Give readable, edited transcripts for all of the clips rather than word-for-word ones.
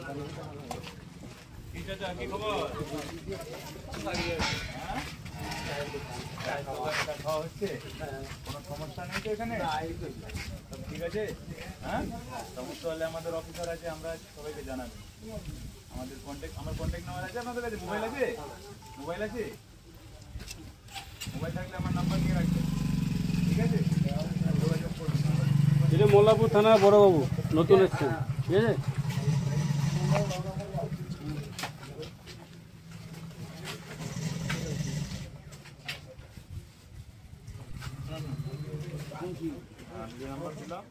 কি চাচা কি খবর? খাওয়া হচ্ছে? কোনো সমস্যা নেই তো এখানে? সব ঠিক আছে? হ্যাঁ, সমস্যা হলে আমাদের অফিসার আছে, আমরা সবাইকে জানাবেন। আমাদের আমার কন্ট্যাক্ট নাম্বার আছে আপনাদের কাছে? মোবাইল আছে? মোবাইল আছে? মোবাইল থাকলে আমার নাম্বার নিয়ে রাখবেন, ঠিক আছে? যোগাযোগ করুন। এটা মোল্লাপুর থানা বড়বাবু নতুন এসছেন, ঠিক আছে? যে নাম্বার দিলাম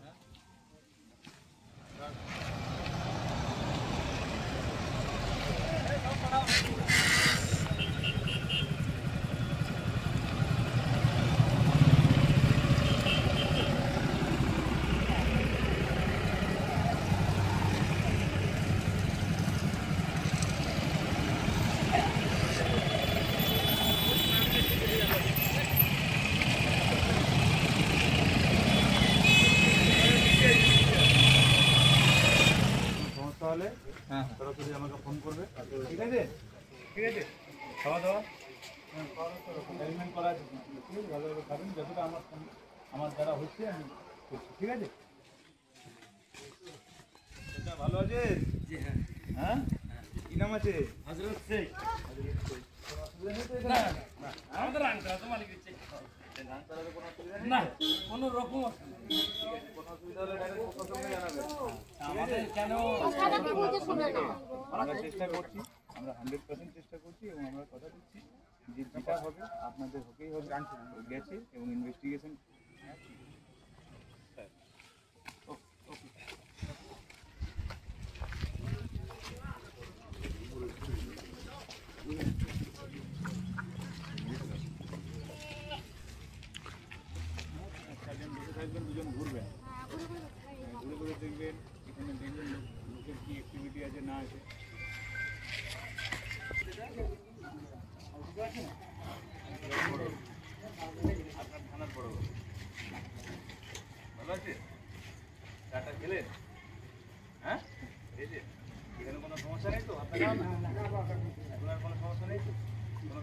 তাহলে সরাসরি আমাকে ফোন করবে, ঠিক আছে? ঠিক আছে, খাওয়া দাওয়া অ্যারেঞ্জমেন্ট করা আছে, ঠিক আছে? ভালোভাবে খাবেন, যতটা আমার দ্বারা হচ্ছে আমি করছি, ঠিক আছে? ভালো আছে? হ্যাঁ, কি নাম আছে? হযরত শেখ। আমাদের আঙ্কেল তো মালিক দিচ্ছে না, কোনো রকম কোনো অসুবিধা হলে ডাইরেক্ট প্রশাসনকে জানাবেন। আমাদের কেন আমরা চেষ্টা করছি, আমরা 100% চেষ্টা করছি এবং আমরা কথা দিচ্ছি যে যেটা হবে আপনাদের হকেই হবে, গেছে এবং ইনভেস্টিগেশন থাকবেন, দুজন ঘুরবেন, ঘুরে ঘুরে দেখবেন, এখানে দেখবেন লোকের কী অ্যাক্টিভিটি আছে না আছে। আপনার থানার বড় ভালো আছে? চাটা খেলেন? হ্যাঁ, এই যে এখানে কোনো সমস্যা নেই তো? আপনার এখন আর কোনো সমস্যা নেই তো? কোনো